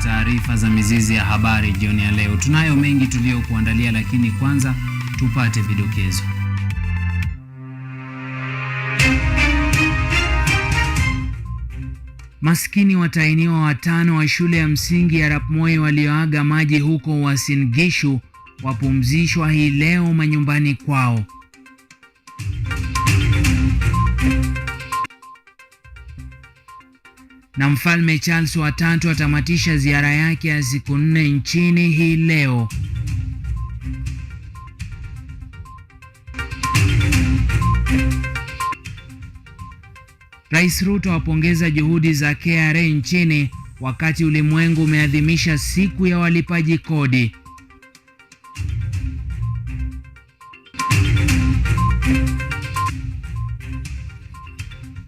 taarifa za mizizi ya habari jioni ya leo. Tunayo mengi tuliyokuandalia, lakini kwanza tupate vidokezo. Maskini watainiwa 5 wa shule ya msingi ya Omwayi walioaga maji huko Uasin Gishu wapumzishwa hii leo manyumbani kwao. Na Mfalme Charles wa 3 atamatisha ziara yake ya siku 4 nchini hii leo. Rais Ruto apongeza juhudi za KRA nchini wakati ulimwengu umeadhimisha siku ya walipaji kodi.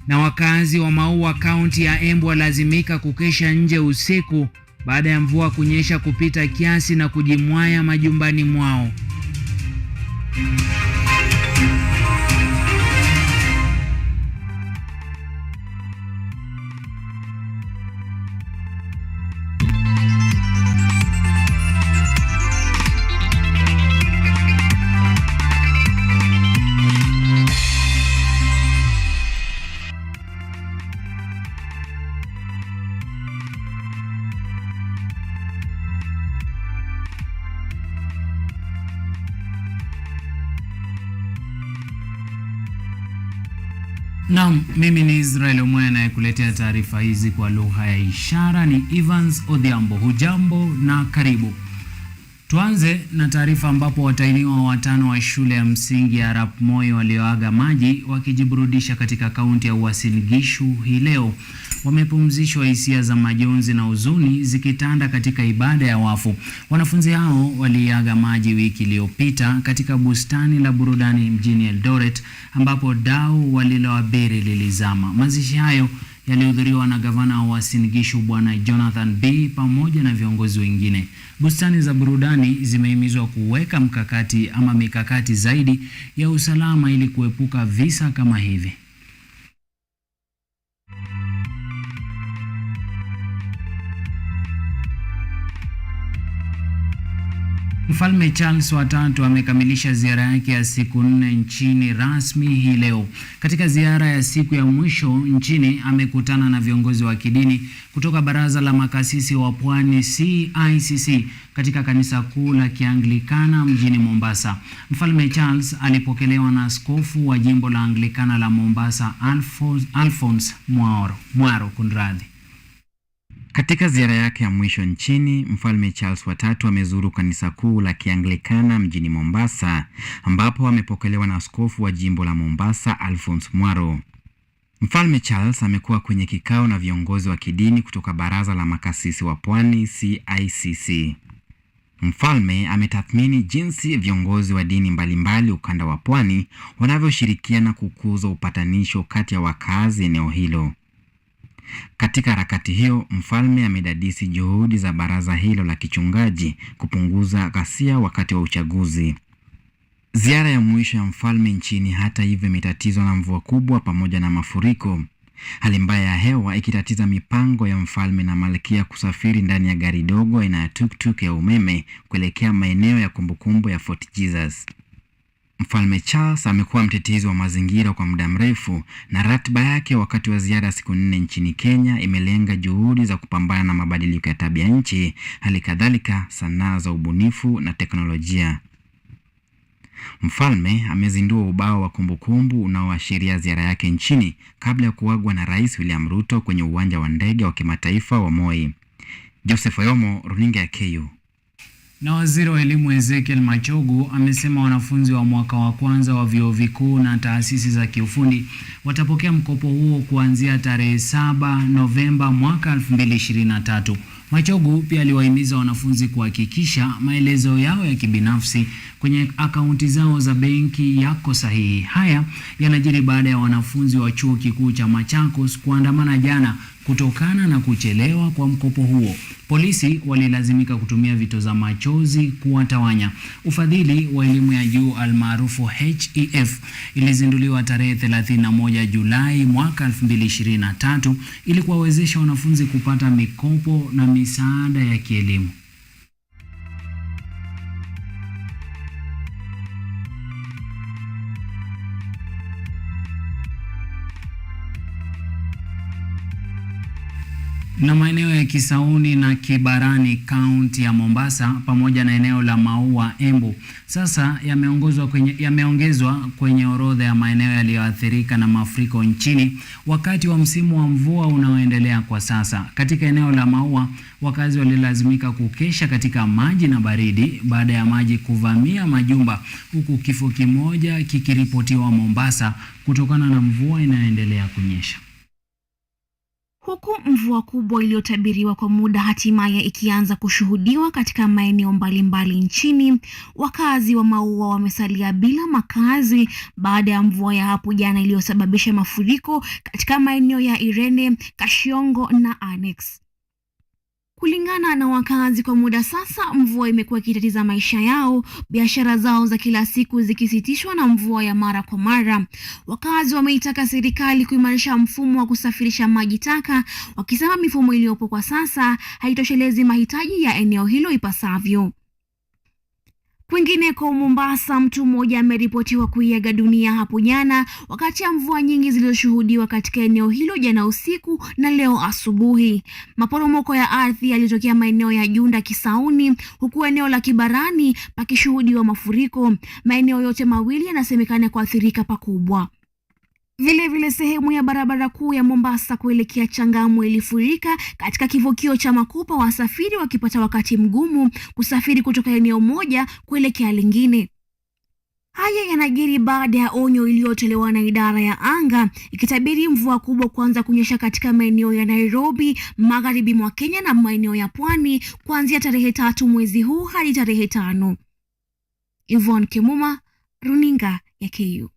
Na wakazi wa Maua kaunti ya Embu walazimika kukesha nje usiku baada ya mvua kunyesha kupita kiasi na kujimwaya majumbani mwao. Naam, mimi ni Israel Omwayi anayekuletea taarifa hizi kwa lugha ya ishara. Ni Evans Odhiambo. Hujambo na karibu. Tuanze na taarifa ambapo watainiwa 5 wa shule ya msingi ya Omwayi walioaga maji wakijiburudisha katika kaunti ya Uasin Gishu hii leo wamepumzishwa, hisia za majonzi na huzuni zikitanda katika ibada ya wafu. Wanafunzi hao waliaga maji wiki iliyopita katika bustani la burudani mjini Eldoret ambapo dau waliloabiri lilizama. Mazishi hayo yalihudhuriwa na gavana wa Uasin Gishu Bwana Jonathan B pamoja na viongozi wengine. Bustani za burudani zimehimizwa kuweka mikakati zaidi ya usalama ili kuepuka visa kama hivi. Mfalme Charles wa 3 amekamilisha ziara yake ya siku 4 nchini rasmi hii leo. Katika ziara ya siku ya mwisho nchini amekutana na viongozi wa kidini kutoka baraza la makasisi wa Pwani CICC katika kanisa kuu la Kianglikana mjini Mombasa. Mfalme Charles alipokelewa na askofu wa jimbo la Anglikana la Mombasa Alphonse Mwaro kunradhi. Katika ziara yake ya mwisho nchini, Mfalme Charles wa 3 amezuru kanisa kuu la Kianglikana mjini Mombasa ambapo amepokelewa na askofu wa jimbo la Mombasa Alphonse Mwaro. Mfalme Charles amekuwa kwenye kikao na viongozi wa kidini kutoka baraza la makasisi wa Pwani CICC. Mfalme ametathmini jinsi viongozi wa dini mbalimbali ukanda wa Pwani wanavyoshirikiana kukuza upatanisho kati ya wakazi eneo hilo. Katika harakati hiyo, mfalme amedadisi juhudi za baraza hilo la kichungaji kupunguza ghasia wakati wa uchaguzi. Ziara ya mwisho ya mfalme nchini hata hivyo imetatizwa na mvua kubwa pamoja na mafuriko. Hali mbaya ya hewa ikitatiza mipango ya mfalme na malkia kusafiri ndani ya gari dogo aina ya tuk-tuk ya umeme kuelekea maeneo ya kumbukumbu ya Fort Jesus. Mfalme Charles amekuwa mtetezi wa mazingira kwa muda mrefu na ratiba yake wakati wa ziara siku 4 nchini Kenya imelenga juhudi za kupambana na mabadiliko ya tabia nchi, hali kadhalika sanaa za ubunifu na teknolojia. Mfalme amezindua ubao wa kumbukumbu unaoashiria ziara yake nchini kabla ya kuagwa na Rais William Ruto kwenye uwanja wa ndege wa kimataifa wa Omwayi. Joseph Oyomo, runinga ya KU. Na waziri wa elimu Ezekiel Machogu amesema wanafunzi wa mwaka wa kwanza wa vyuo vikuu na taasisi za kiufundi watapokea mkopo huo kuanzia tarehe 7 Novemba mwaka 2023. Machogu pia aliwahimiza wanafunzi kuhakikisha maelezo yao ya kibinafsi kwenye akaunti zao za benki yako sahihi. Haya yanajiri baada ya wanafunzi wa chuo kikuu cha Machakos kuandamana jana kutokana na kuchelewa kwa mkopo huo. Polisi walilazimika kutumia vitoza machozi kuwatawanya. Ufadhili wa elimu ya juu almaarufu HEF ilizinduliwa tarehe 31 Julai mwaka 2023 ili kuwawezesha wanafunzi kupata mikopo na misaada ya kielimu. Na maeneo ya Kisauni na Kibarani kaunti ya Mombasa pamoja na eneo la Maua Embu sasa yameongezwa kwenye orodha ya maeneo yaliyoathirika na mafuriko nchini wakati wa msimu wa mvua unaoendelea kwa sasa. Katika eneo la Maua, wakazi walilazimika kukesha katika maji na baridi baada ya maji kuvamia majumba, huku kifo kimoja kikiripotiwa Mombasa kutokana na mvua inayoendelea kunyesha. Huku mvua kubwa iliyotabiriwa kwa muda hatimaye ikianza kushuhudiwa katika maeneo mbalimbali nchini, wakazi wa Maua wamesalia bila makazi baada ya mvua ya hapo jana iliyosababisha mafuriko katika maeneo ya Irene, Kashiongo na Annex. Kulingana na wakazi, kwa muda sasa mvua imekuwa ikitatiza maisha yao, biashara zao za kila siku zikisitishwa na mvua ya mara kwa mara. Wakazi wameitaka serikali kuimarisha mfumo wa kusafirisha maji taka, wakisema mifumo iliyopo kwa sasa haitoshelezi mahitaji ya eneo hilo ipasavyo. Kwingine kwa Mombasa, mtu mmoja ameripotiwa kuiaga dunia hapo jana wakati ya mvua nyingi zilizoshuhudiwa katika eneo hilo jana usiku na leo asubuhi. Maporomoko ya ardhi yalitokea maeneo ya Junda, Kisauni, huku eneo la Kibarani pakishuhudiwa mafuriko. Maeneo yote mawili yanasemekana kuathirika pakubwa. Vile sehemu ya barabara kuu ya Mombasa kuelekea Changamwe ilifurika katika kivukio cha Makupa, wasafiri wakipata wakati mgumu kusafiri kutoka eneo moja kuelekea lingine. Haya yanajiri baada ya onyo iliyotolewa na idara ya anga ikitabiri mvua kubwa kuanza kunyesha katika maeneo ya Nairobi, magharibi mwa Kenya na maeneo ya pwani kuanzia tarehe 3 mwezi huu hadi tarehe 5. Yvonne Kimuma, Runinga ya KU.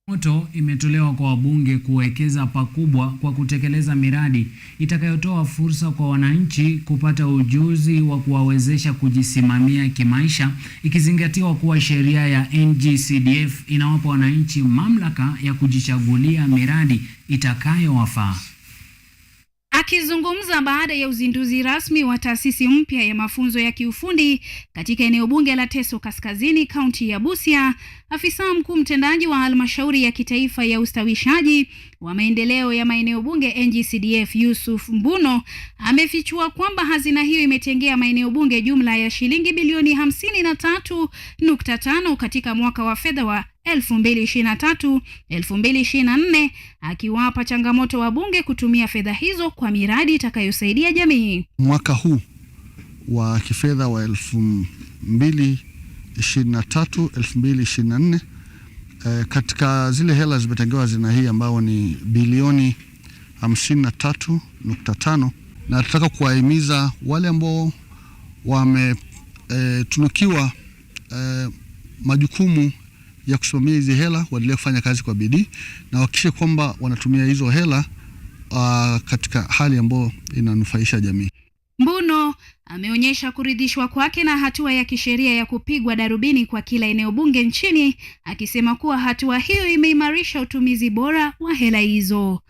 Moto imetolewa kwa wabunge kuwekeza pakubwa kwa kutekeleza miradi itakayotoa fursa kwa wananchi kupata ujuzi wa kuwawezesha kujisimamia kimaisha, ikizingatiwa kuwa sheria ya NGCDF inawapa wananchi mamlaka ya kujichagulia miradi itakayowafaa. Akizungumza baada ya uzinduzi rasmi wa taasisi mpya ya mafunzo ya kiufundi katika eneo bunge la Teso Kaskazini, kaunti ya Busia, afisa mkuu mtendaji wa halmashauri ya kitaifa ya ustawishaji wa maendeleo ya maeneo bunge NGCDF Yusuf Mbuno amefichua kwamba hazina hiyo imetengea maeneo bunge jumla ya shilingi bilioni 53.5 katika mwaka wa fedha wa 2023-2024, akiwapa changamoto wabunge kutumia fedha hizo kwa miradi itakayosaidia jamii. Mwaka huu wa kifedha wa 2023-2024, katika zile hela zimetengewa hazina hii ambao ni bilioni 53.5, na nataka kuwahimiza wale ambao wametunukiwa majukumu ya kusimamia hizi hela waendelee kufanya kazi kwa bidii na hakikishe kwamba wanatumia hizo hela katika hali ambayo inanufaisha jamii. Mbuno ameonyesha kuridhishwa kwake na hatua ya kisheria ya kupigwa darubini kwa kila eneo bunge nchini, akisema kuwa hatua hiyo imeimarisha utumizi bora wa hela hizo.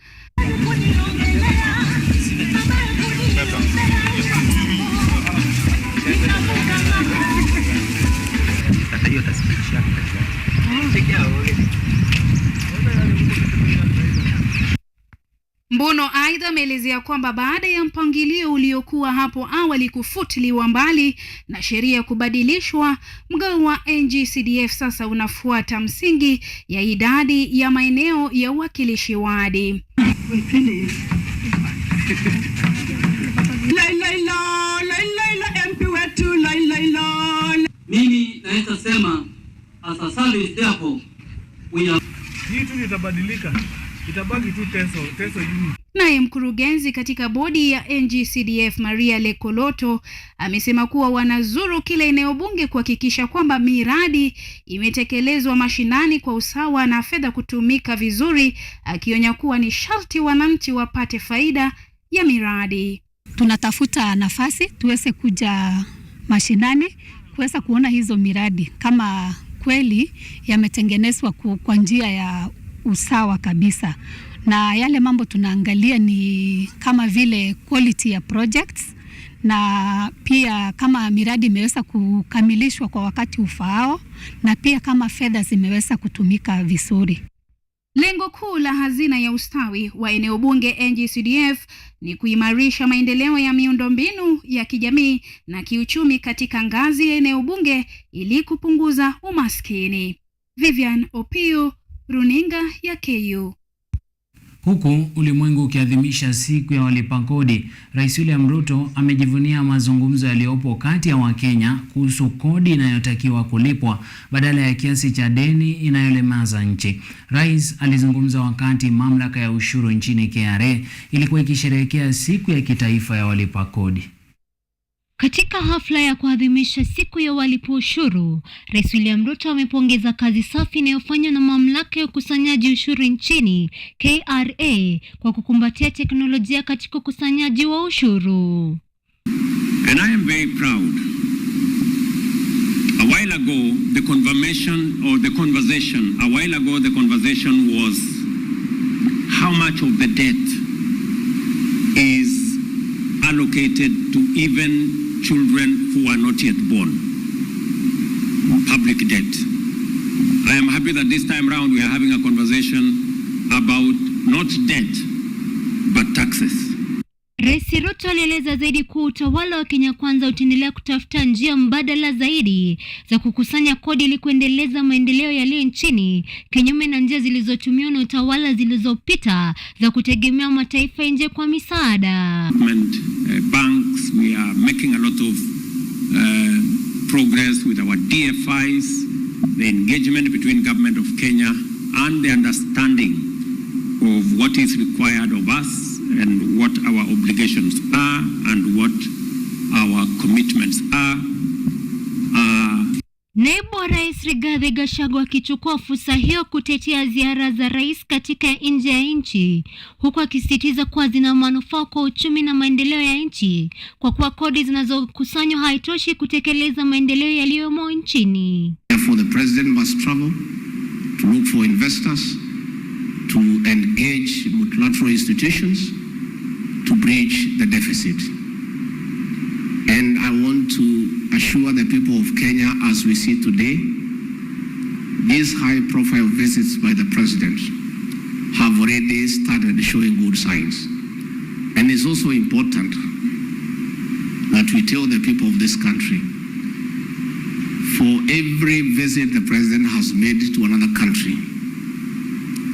Mbuno aidha ameelezea kwamba baada ya mpangilio uliokuwa hapo awali kufutiliwa mbali na sheria kubadilishwa, mgao wa NGCDF sasa unafuata msingi ya idadi ya maeneo ya uwakilishi wadi. Mimi naweza sema as a service therefore we are... Hii tu itabadilika, itabaki tu Teso Naye mkurugenzi katika bodi ya NGCDF Maria Lekoloto amesema kuwa wanazuru kila eneo bunge kuhakikisha kwamba miradi imetekelezwa mashinani kwa usawa na fedha kutumika vizuri, akionya kuwa ni sharti wananchi wapate faida ya miradi. Tunatafuta nafasi tuweze kuja mashinani kuweza kuona hizo miradi kama kweli yametengenezwa kwa njia ya usawa kabisa. Na yale mambo tunaangalia ni kama vile quality ya projects na pia kama miradi imeweza kukamilishwa kwa wakati ufaao na pia kama fedha zimeweza kutumika vizuri. Lengo kuu la hazina ya ustawi wa eneo bunge NGCDF ni kuimarisha maendeleo ya miundombinu ya kijamii na kiuchumi katika ngazi ya eneo bunge ili kupunguza umaskini. Vivian Opio, Runinga ya KU. Huku ulimwengu ukiadhimisha siku ya walipa kodi, Rais William Ruto amejivunia mazungumzo yaliyopo kati ya Wakenya kuhusu kodi inayotakiwa kulipwa badala ya kiasi cha deni inayolemaza nchi. Rais alizungumza wakati mamlaka ya ushuru nchini KRA ilikuwa ikisherehekea siku ya kitaifa ya walipa kodi. Katika hafla ya kuadhimisha siku ya walipa ushuru, Rais William Ruto amepongeza kazi safi inayofanywa na mamlaka ya ukusanyaji ushuru nchini KRA kwa kukumbatia teknolojia katika ukusanyaji wa ushuru. And I am very proud. A while ago the conversation was how much of the debt is allocated to even children who are not yet born. Public debt. I am happy that this time round we are having a conversation about not debt but taxes. Rais Ruto alieleza zaidi kuwa utawala wa Kenya Kwanza utaendelea kutafuta njia mbadala zaidi za kukusanya kodi ili kuendeleza maendeleo yaliyo nchini, kinyume na njia zilizotumiwa na utawala zilizopita za kutegemea mataifa nje kwa misaada. Banks, we are making a lot of progress with our DFIs, the engagement between government of Kenya and the understanding of what is required of us and what our obligations are and what our commitments are. Naibu wa Rais Rigathi Gachagua akichukua fursa hiyo kutetea ziara za rais katika nje ya nchi, huku akisisitiza kuwa zina manufaa kwa uchumi na maendeleo ya nchi, kwa kuwa kodi zinazokusanywa haitoshi kutekeleza maendeleo yaliyomo nchini. Therefore the president must travel to look for investors, to engage multilateral institutions to bridge the deficit. And I want to assure the people of Kenya, as we see today, these high-profile visits by the president have already started showing good signs. And it's also important that we tell the people of this country, for every visit the president has made to another country,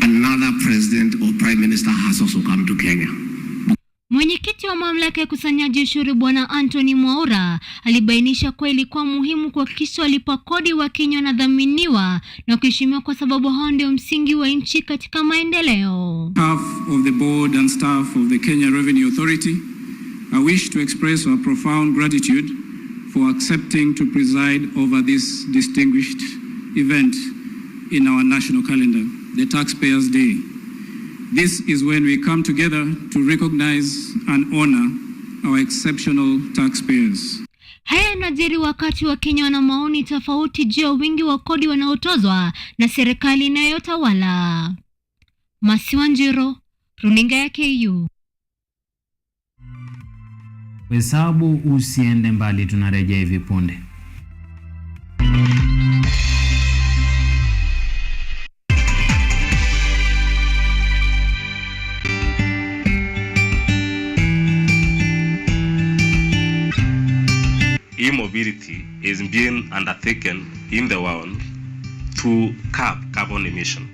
another president or prime minister has also come to Kenya. Mwenyekiti wa mamlaka ya kusanyaji ushuru Bwana Anthony Mwaura alibainisha kuwa ilikuwa muhimu kuhakikisha walipa kodi wa Kenya wanadhaminiwa na kuheshimiwa kwa sababu hao ndio msingi wa nchi katika maendeleo. Half of the board and staff of the Kenya Revenue Authority, I wish to express our profound gratitude for accepting to preside over this distinguished event in our national calendar, the Taxpayers' Day. This is when we come together to recognize and honor our exceptional taxpayers. Haya yanajiri wakati wa Kenya wana maoni tofauti juu ya wingi wa kodi wanaotozwa na serikali inayotawala. Masiwanjiro, Runinga ya KU. Hesabu usiende mbali, tunarejea hivi punde. E-mobility is being undertaken in the world to curb carbon emission.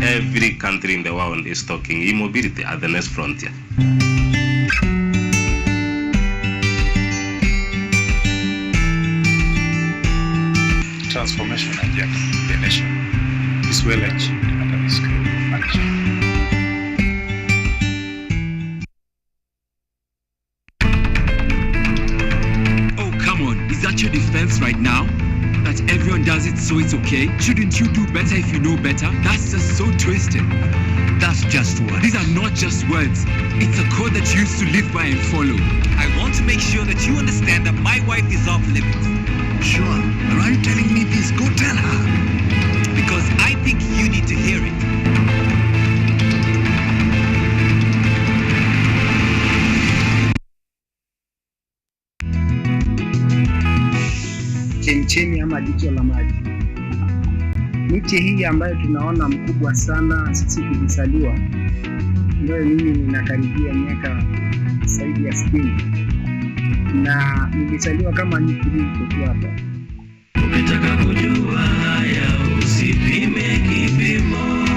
Every country in the world is talking e-mobility as the next frontier. Transformation agenda, the nation. is well achieved under this kind of management. Oh, come on. Is that your defense right now? That everyone does it so it's okay? Shouldn't you do better if you know better? That's just so twisted. That's just words. These are not just words. It's a code that you used to live by and follow. I want to make sure that you understand that my wife is off limits. Sure, but are you telling me this? Go tell her. Because I think you need to hear it. Chemchemi ama jicho la maji. Miti hii ambayo tunaona mkubwa sana sisi tulizaliwa, ndio mimi ninakaribia miaka zaidi ya 60 na nilizaliwa kama miti hii kwa hapa. Ukitaka kujua haya usipime kipimo,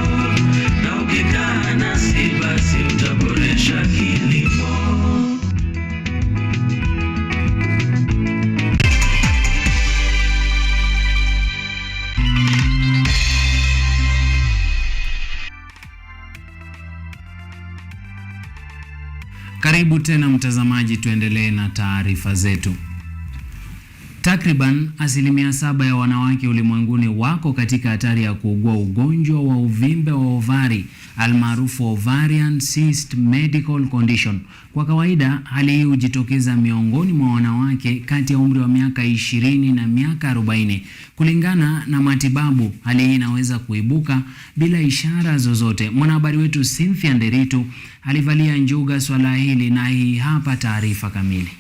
na ukikaa nasi basi utaboresha kilimo. Karibu tena mtazamaji, tuendelee na taarifa zetu. Takriban 7% ya wanawake ulimwenguni wako katika hatari ya kuugua ugonjwa wa uvimbe wa ovari almaarufu ovarian cyst medical condition. Kwa kawaida hali hii hujitokeza miongoni mwa wanawake kati ya umri wa miaka 20 na miaka 40. Kulingana na matibabu, hali hii inaweza kuibuka bila ishara zozote. Mwanahabari wetu Cynthia Nderitu alivalia njuga swala hili na hii hapa taarifa kamili.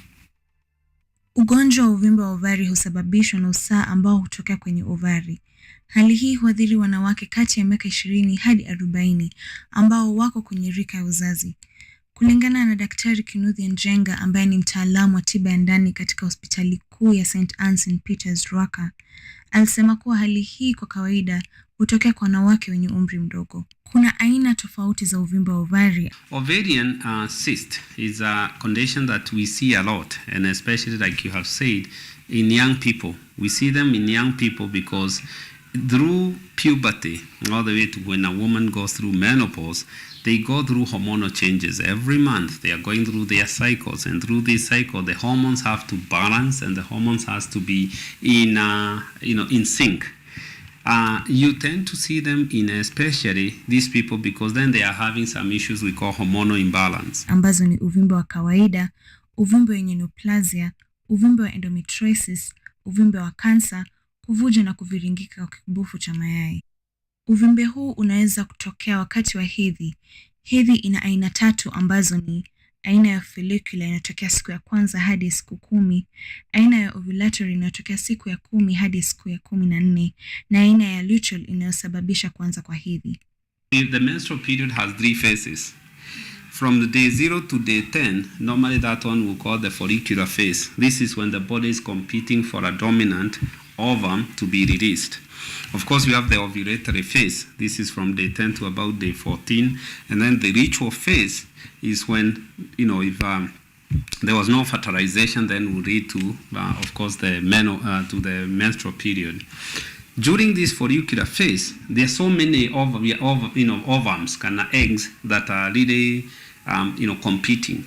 Ugonjwa wa uvimbe wa ovari husababishwa na usaha ambao hutokea kwenye ovari. Hali hii huathiri wanawake kati ya miaka 20 hadi 40 ambao wako kwenye rika ya uzazi. Kulingana na Daktari Kutv Njenga ambaye ni mtaalamu wa tiba ya ndani katika hospitali kuu ya St. Anne St. Peter's Rwaka, alisema kuwa hali hii kwa kawaida hutokea kwa wanawake wenye umri mdogo. Kuna aina tofauti za uvimbe wa ovari. Ovarian cyst is a condition that we see a lot, and especially like you have said, in young people. We see them in young people because through puberty, all the way to when a woman goes through menopause, they go through hormonal changes. Every month they are going through their cycles, and through this cycle the hormones have to balance, and the hormones has to be in sync. You tend to see them in especially these people because then they are having some issues we call hormonal imbalance. Ambazo ni uvimbe wa kawaida, uvimbe wenye neoplasia, uvimbe wa endometriosis, uvimbe wa kansa, kuvuja na kuviringika kwa kibofu cha mayai. Uvimbe huu unaweza kutokea wakati wa hedhi. Hedhi ina aina 3 ambazo ni aina ya follicular inatokea siku ya kwanza hadi siku 10, aina ya ovulatory inatokea siku ya 10 hadi siku ya 14, na aina ya luteal inayosababisha kuanza kwa hedhi. The menstrual period has 3 phases. From the day 0 to day 10, normally that one we call the follicular phase. This is when the body is competing for a dominant ovum to be released. Of course, we have the ovulatory phase. This is from day 10 to about day 14. And then the ritual phase is when, if there was no fertilization, then we lead to, of course, the menstrual period. During this follicular phase, there are so many ovums, kind of eggs that are really, competing.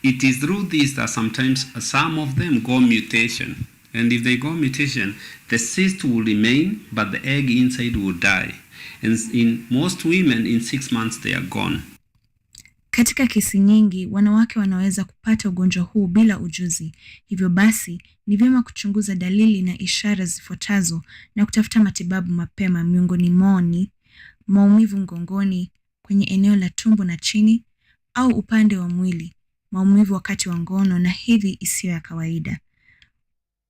It is through this that sometimes some of them go mutation. And if they go mutation, the cyst will remain, but the egg inside will die. And in most women, in 6 months, they are gone. Katika kesi nyingi, wanawake wanaweza kupata ugonjwa huu bila ujuzi. Hivyo basi, ni vyema kuchunguza dalili na ishara zifuatazo na kutafuta matibabu mapema. Miongoni mwao ni maumivu mgongoni, kwenye eneo la tumbo na chini, au upande wa mwili, maumivu wakati wa ngono na hedhi isiyo ya kawaida.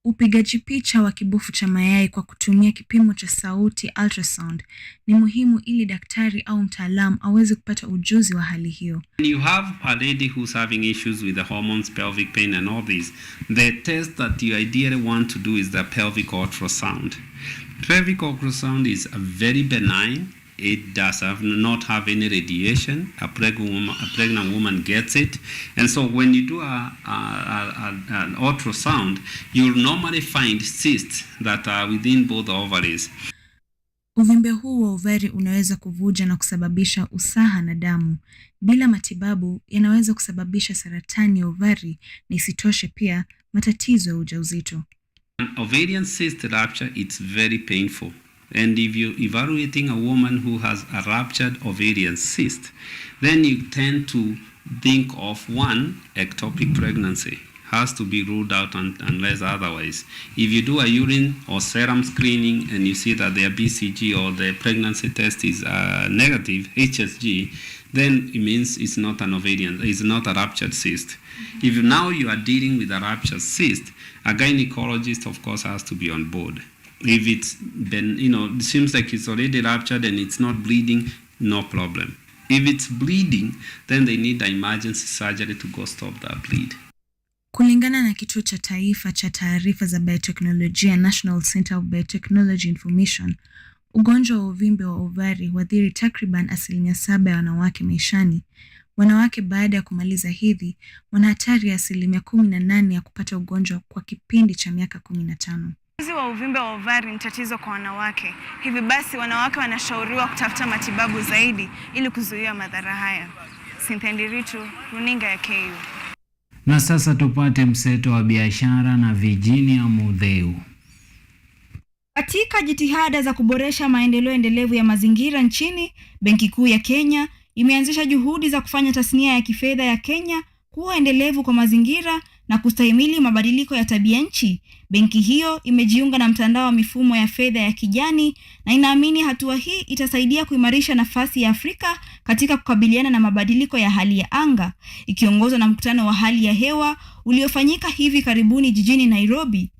Upigaji picha wa kibofu cha mayai kwa kutumia kipimo cha sauti ultrasound ni muhimu ili daktari au mtaalamu aweze kupata ujuzi wa hali hiyo. When you have a lady who's having issues with the hormones, pelvic pain and all this, the test that you ideally want to do is the pelvic ultrasound. Pelvic ultrasound is a very benign. It does not have any radiation. A pregnant woman gets it. And so when you do an ultrasound, you'll normally find cysts that are within both ovaries. Uvimbe huu wa ovari unaweza kuvuja na kusababisha usaha na damu. Bila matibabu, yanaweza kusababisha saratani ya ovari na isitoshe pia matatizo ya ujauzito. An ovarian cyst rupture, it's very painful. And if you're evaluating a woman who has a ruptured ovarian cyst, then you tend to think of one, ectopic pregnancy. Has to be ruled out unless otherwise. If you do a urine or serum screening and you see that their BCG or the pregnancy test is negative, HSG, then it means it's not an ovarian, it's not a ruptured cyst. If now you are dealing with a ruptured cyst, a gynecologist of course has to be on board. If it's been, it seems like it's already ruptured and it's not bleeding, no problem. If it's bleeding, then they need an emergency surgery to go stop that bleed. Kulingana na Kituo cha Taifa cha Taarifa za Bioteknolojia, National Center of Biotechnology Information, ugonjwa wa uvimbe wa ovari huathiri takriban 7% ya wanawake maishani. Wanawake baada ya kumaliza hedhi wana hatari ya 18% ya kupata ugonjwa kwa kipindi cha miaka 15. Ugonjwa wa uvimbe wa ovari ni tatizo kwa wanawake. Hivi basi wanawake wanashauriwa kutafuta matibabu zaidi ili kuzuia madhara haya. Sintendiritu, runinga ya KU. Na sasa tupate mseto wa biashara na Virginia Mudheu. Katika jitihada za kuboresha maendeleo endelevu ya mazingira nchini, Benki Kuu ya Kenya imeanzisha juhudi za kufanya tasnia ya kifedha ya Kenya kuwa endelevu kwa mazingira na kustahimili mabadiliko ya tabia nchi. Benki hiyo imejiunga na mtandao wa mifumo ya fedha ya kijani na inaamini hatua hii itasaidia kuimarisha nafasi ya Afrika katika kukabiliana na mabadiliko ya hali ya anga, ikiongozwa na mkutano wa hali ya hewa uliofanyika hivi karibuni jijini Nairobi.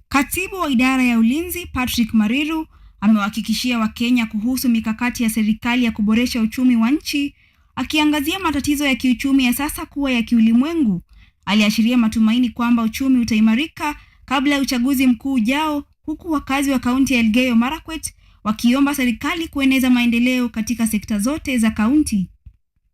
Katibu wa idara ya ulinzi Patrick Mariru amewahakikishia Wakenya kuhusu mikakati ya serikali ya kuboresha uchumi wa nchi, akiangazia matatizo ya kiuchumi ya sasa kuwa ya kiulimwengu. Aliashiria matumaini kwamba uchumi utaimarika kabla ya uchaguzi mkuu ujao, huku wakazi wa kaunti ya Elgeyo Marakwet wakiomba serikali kueneza maendeleo katika sekta zote za kaunti.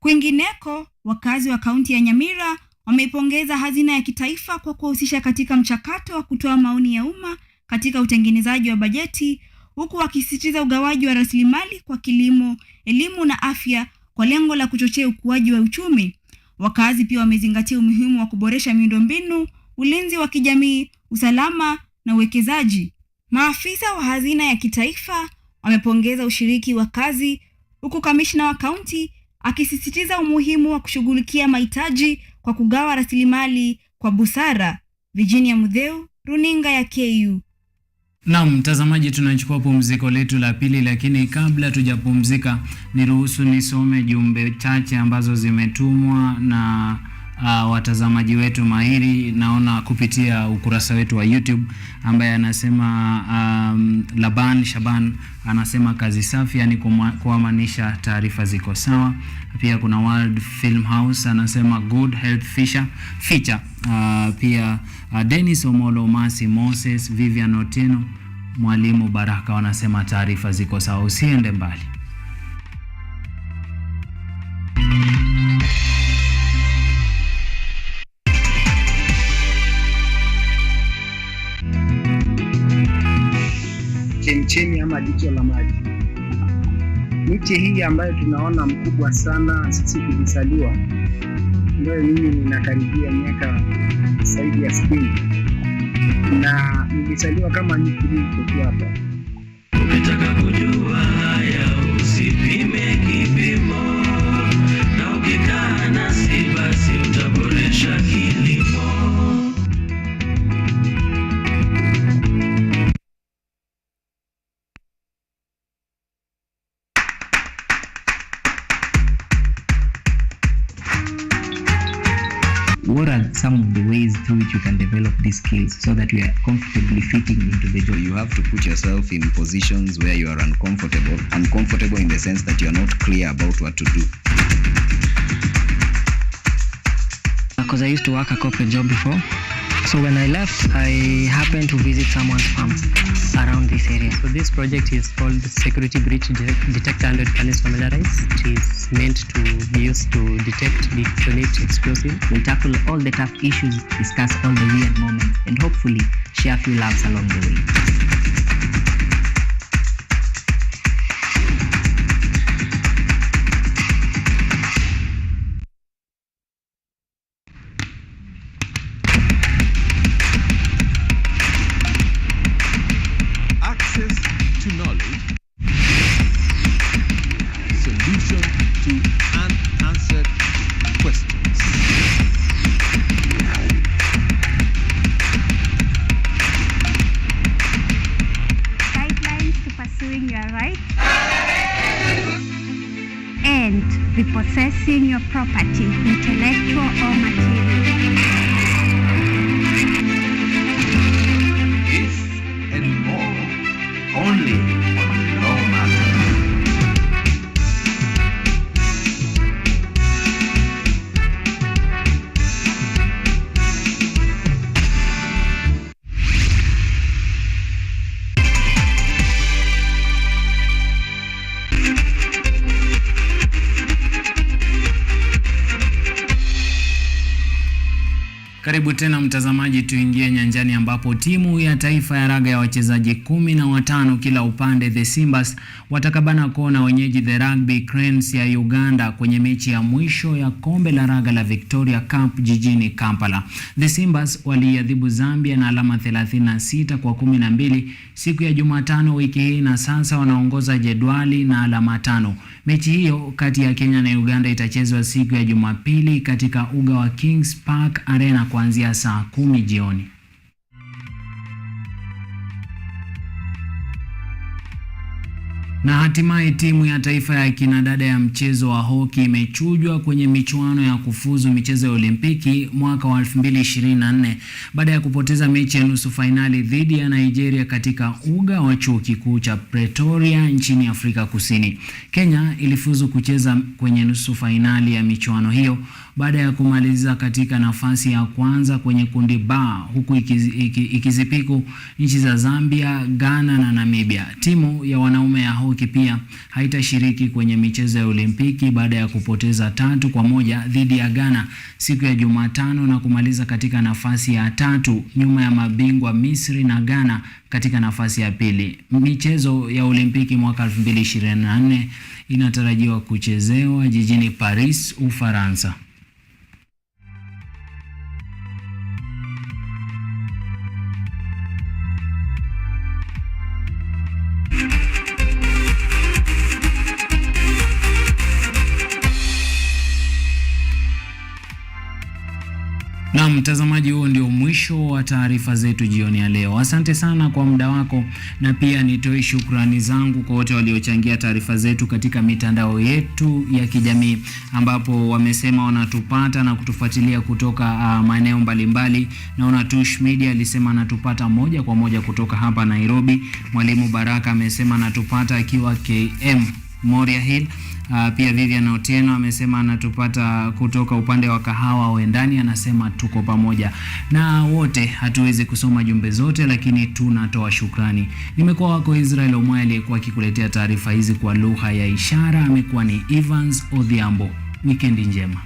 Kwingineko, wakazi wa kaunti ya Nyamira wameipongeza hazina ya kitaifa kwa kuhusisha katika mchakato wa kutoa maoni ya umma katika utengenezaji wa bajeti, huku wakisisitiza ugawaji wa rasilimali kwa kilimo, elimu na afya kwa lengo la kuchochea ukuaji wa uchumi. Wakazi pia wamezingatia umuhimu wa kuboresha miundombinu, ulinzi wa kijamii, usalama na uwekezaji. Maafisa wa hazina ya kitaifa wamepongeza ushiriki wa kazi, huku kamishna wa kaunti akisisitiza umuhimu wa kushughulikia mahitaji kwa kugawa rasilimali kwa busara. Virginia Mudheu, runinga ya KU. Na mtazamaji, tunachukua pumziko letu la pili, lakini kabla tujapumzika niruhusu nisome jumbe chache ambazo zimetumwa na watazamaji wetu mahiri, naona kupitia ukurasa wetu wa YouTube, ambaye anasema Laban Shaban anasema kazi safi, yani kuamanisha taarifa ziko sawa. Pia kuna World Film House anasema good health feature. Pia Dennis Omolo, Masi Moses, Vivian Oteno, Mwalimu Baraka wanasema taarifa ziko sawa. Usiende mbali. Chemchemi ama jicho la maji. Miti hii ambayo tunaona mkubwa sana sisi tulizaliwa, ndio mimi ninakaribia miaka zaidi ya 60 na nilizaliwa kama miti hii tu hapa. Ukitaka kujua haya usipime kipimo, na ukikaa nasi basi utaboresha kilimo. What are some of the ways through which you can develop these skills so that you are comfortably fitting into the job? You have to put yourself in positions where you are uncomfortable in the sense that you are not clear about what to do. Because I used to work a corporate job before. So when I left, I happened to visit someone's farm around this area. So this project is called Security Breach Detector and Can Familiarize. It is meant to be used to detect, detonate explosives. We'll tackle all the tough issues, discuss all the weird moments, and hopefully share a few laughs along the way. possessing your property, intellectual or material. This and more only on Law Matters. Karibu tena mtazamaji, tuingie nyanjani ambapo timu ya taifa ya raga ya wachezaji 15 kila upande, the Simbas, watakabana kona wenyeji the Rugby Cranes ya Uganda kwenye mechi ya mwisho ya kombe la raga la Victoria Cup jijini Kampala. The Simbas waliadhibu Zambia na alama 36 kwa 12 siku ya Jumatano wiki hii na sasa wanaongoza jedwali na alama 5. Mechi hiyo kati ya Kenya na Uganda itachezwa siku ya Jumapili katika uga wa Kings Park Arena kuanzia saa 10 jioni. Na hatimaye timu ya taifa ya kinadada ya mchezo wa hoki imechujwa kwenye michuano ya kufuzu michezo ya Olimpiki mwaka wa 2024 baada ya kupoteza mechi ya nusu finali dhidi ya Nigeria katika uga wa chuo kikuu cha Pretoria nchini Afrika Kusini. Kenya ilifuzu kucheza kwenye nusu finali ya michuano hiyo baada ya kumaliza katika nafasi ya kwanza kwenye kundi B, huku ikizipiku nchi za Zambia, Ghana na Namibia. Timu ya wanaume ya hoki pia haitashiriki kwenye michezo ya Olimpiki baada ya kupoteza 3-1 dhidi ya Ghana siku ya Jumatano na kumaliza katika nafasi ya 3 nyuma ya mabingwa Misri na Ghana katika nafasi ya pili. Michezo ya Olimpiki mwaka 2024 inatarajiwa kuchezewa jijini Paris, Ufaransa. Na mtazamaji, huo ndio mwisho wa taarifa zetu jioni ya leo. Asante sana kwa muda wako, na pia nitoe shukrani zangu kwa wote waliochangia taarifa zetu katika mitandao yetu ya kijamii, ambapo wamesema wanatupata na kutufuatilia kutoka maeneo mbalimbali. Naona Tush Media alisema anatupata moja kwa moja kutoka hapa Nairobi. Mwalimu Baraka amesema anatupata akiwa KM Moria Hill. Pia Vivian Otieno amesema anatupata kutoka upande wa Kahawa Wendani, anasema tuko pamoja. Na wote hatuwezi kusoma jumbe zote, lakini tunatoa shukrani. Nimekuwa wako Israel Omwayi aliyekuwa akikuletea taarifa hizi kwa lugha ya ishara. Amekuwa ni Evans Odhiambo. Weekend njema.